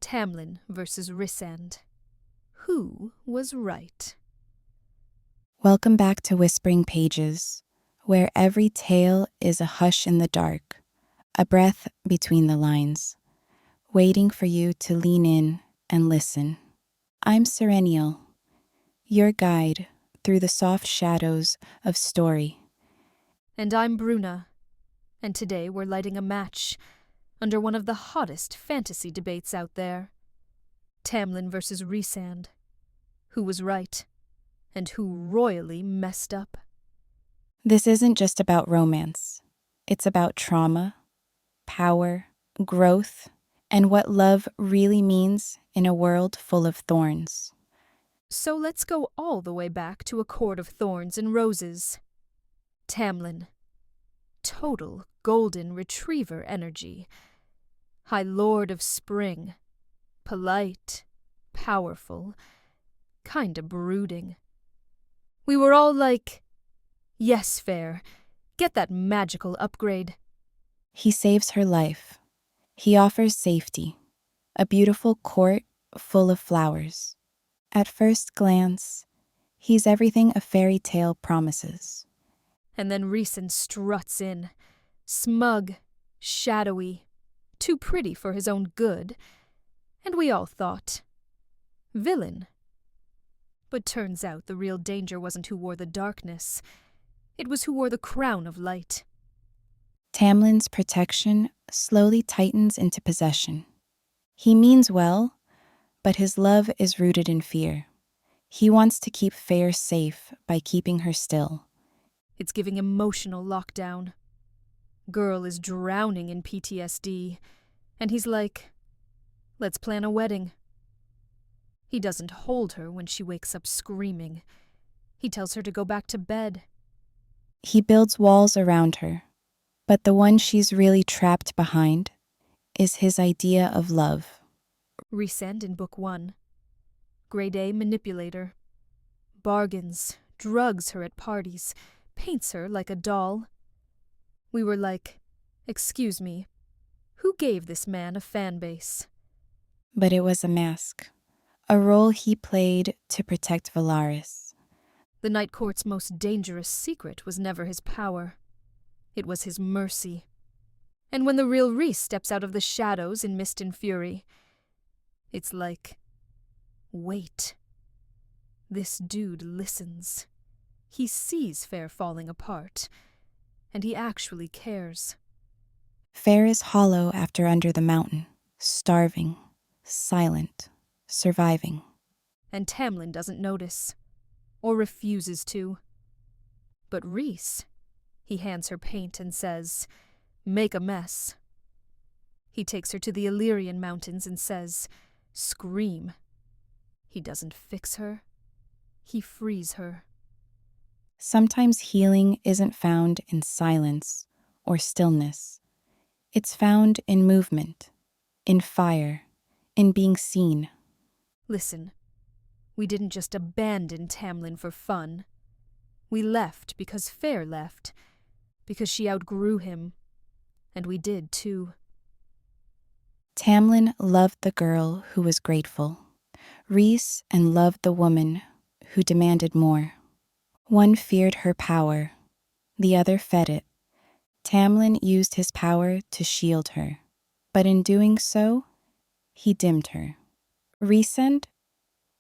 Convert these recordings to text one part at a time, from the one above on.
Tamlin versus Rhysand. Who was right? Welcome back to Whispering Pages, where every tale is a hush in the dark, a breath between the lines, waiting for you to lean in and listen. I'm Sereniel, your guide through the soft shadows of story. And I'm Brunna, and today we're lighting a match under one of the hottest fantasy debates out there. Tamlin versus Rhysand. Who was right, and who royally messed up? This isn't just about romance. It's about trauma, power, growth, and what love really means in a world full of thorns. So let's go all the way back to a court of thorns and roses. Tamlin. Total golden retriever energy. High Lord of Spring. Polite, powerful, kinda brooding. We were all like, yes, Feyre, get that magical upgrade. He saves her life. He offers safety, a beautiful court full of flowers. At first glance, he's everything a fairy tale promises. And then Rhysand struts in, smug, shadowy, too pretty for his own good, and we all thought, villain. But turns out the real danger wasn't who wore the darkness, it was who wore the crown of light. Tamlin's protection slowly tightens into possession. He means well, but his love is rooted in fear. He wants to keep Feyre safe by keeping her still. It's giving emotional lockdown. Girl is drowning in PTSD, and he's like, let's plan a wedding. He doesn't hold her when she wakes up screaming. He tells her to go back to bed. He builds walls around her, but the one she's really trapped behind is his idea of love. Rhysand in Book 1. Grade A manipulator. Bargains, drugs her at parties, paints her like a doll. We were like, excuse me, who gave this man a fan base? But it was a mask, a role he played to protect Valaris. The Night Court's most dangerous secret was never his power. It was his mercy. And when the real Rhys steps out of the shadows in Mist and Fury, it's like, wait. This dude listens. He sees Feyre falling apart, and he actually cares. Feyre is hollow after Under the Mountain, starving, silent, surviving. And Tamlin doesn't notice, or refuses to. But Rhys, he hands her paint and says, make a mess. He takes her to the Illyrian mountains and says, scream. He doesn't fix her, he frees her. Sometimes healing isn't found in silence or stillness. It's found in movement, in fire, in being seen. Listen, we didn't just abandon Tamlin for fun. We left because Feyre left, because she outgrew him. And we did, too. Tamlin loved the girl who was grateful. Rhys and loved the woman who demanded more. One feared her power, the other fed it. Tamlin used his power to shield her, but in doing so, he dimmed her. Rhysand,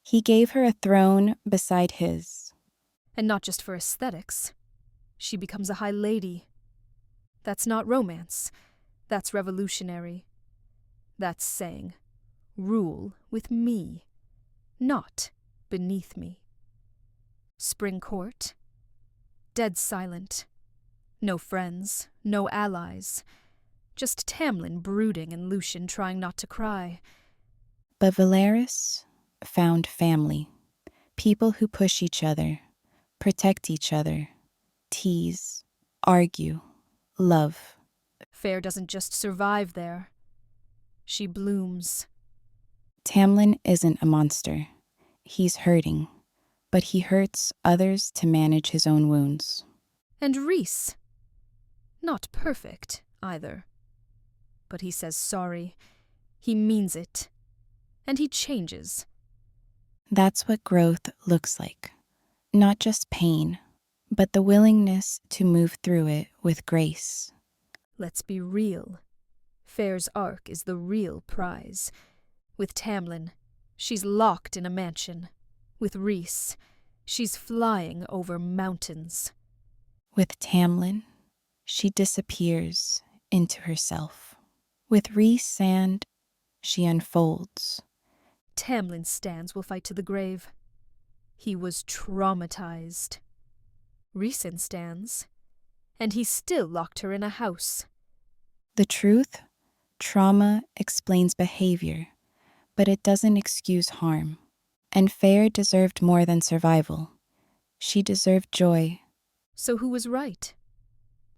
he gave her a throne beside his. And not just for aesthetics. She becomes a high lady. That's not romance. That's revolutionary. That's saying, rule with me, not beneath me. Spring Court. Dead silent. No friends, no allies. Just Tamlin brooding and Lucien trying not to cry. But Valaris found family. People who push each other, protect each other, tease, argue, love. Feyre doesn't just survive there. She blooms. Tamlin isn't a monster. He's hurting, but he hurts others to manage his own wounds. And Rhys. Not perfect, either. But he says sorry. He means it. And he changes. That's what growth looks like. Not just pain, but the willingness to move through it with grace. Let's be real. Feyre's arc is the real prize. With Tamlin, she's locked in a mansion. With Rhys, she's flying over mountains. With Tamlin, she disappears into herself. With Rhysand, she unfolds. Tamlin's stands will fight to the grave. He was traumatized. Rhysand stands, and he still locked her in a house. The truth, trauma explains behavior, but it doesn't excuse harm. And Feyre deserved more than survival. She deserved joy. So who was right?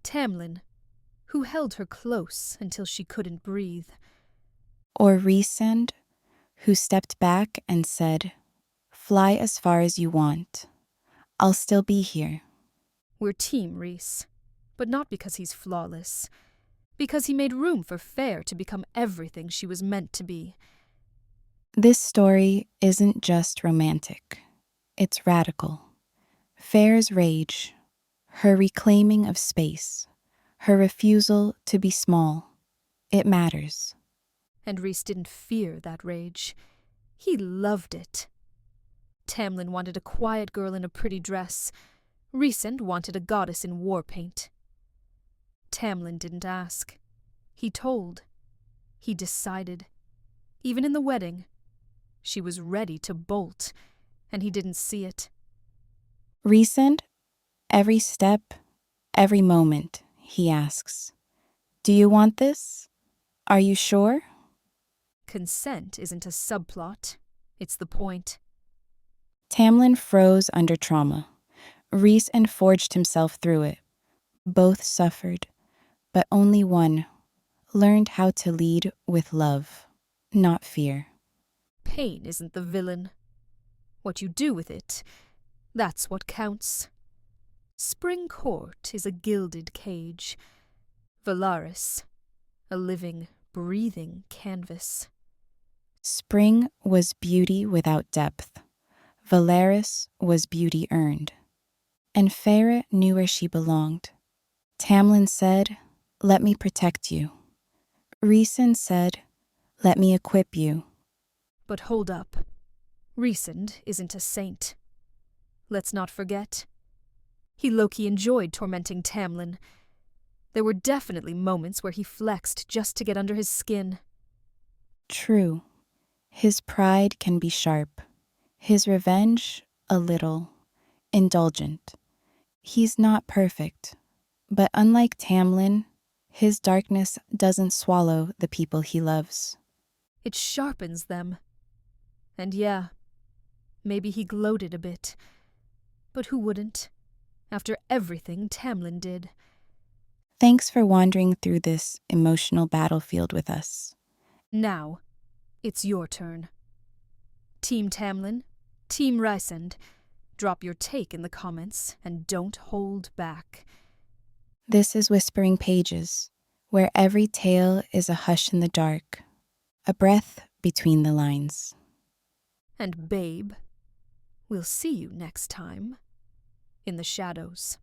Tamlin, who held her close until she couldn't breathe. Or Rhysand, who stepped back and said, "Fly as far as you want. I'll still be here." We're Team Rhys, but not because he's flawless. Because he made room for Feyre to become everything she was meant to be. This story isn't just romantic. It's radical. Feyre's rage, her reclaiming of space, her refusal to be small, it matters. And Rhys didn't fear that rage. He loved it. Tamlin wanted a quiet girl in a pretty dress. Rhysand wanted a goddess in war paint. Tamlin didn't ask. He told. He decided. Even in the wedding, she was ready to bolt, and he didn't see it. Rhysand, every step, every moment, he asks, "Do you want this? Are you sure?" Consent isn't a subplot. It's the point. Tamlin froze under trauma. Rhysand forged himself through it. Both suffered, but only one learned how to lead with love, not fear. Pain isn't the villain. What you do with it, that's what counts. Spring Court is a gilded cage. Valaris, a living, breathing canvas. Spring was beauty without depth. Valaris was beauty earned. And Feyre knew where she belonged. Tamlin said, "Let me protect you." Rhysand said, "Let me equip you." But hold up. Rhysand isn't a saint. Let's not forget. He low-key enjoyed tormenting Tamlin. There were definitely moments where he flexed just to get under his skin. True. His pride can be sharp. His revenge, a little indulgent. He's not perfect. But unlike Tamlin, his darkness doesn't swallow the people he loves. It sharpens them. And yeah, maybe he gloated a bit. But who wouldn't? After everything Tamlin did. Thanks for wandering through this emotional battlefield with us. Now, it's your turn. Team Tamlin, Team Rhysand, drop your take in the comments and don't hold back. This is Whispering Pages, where every tale is a hush in the dark, a breath between the lines. And babe, we'll see you next time in the shadows.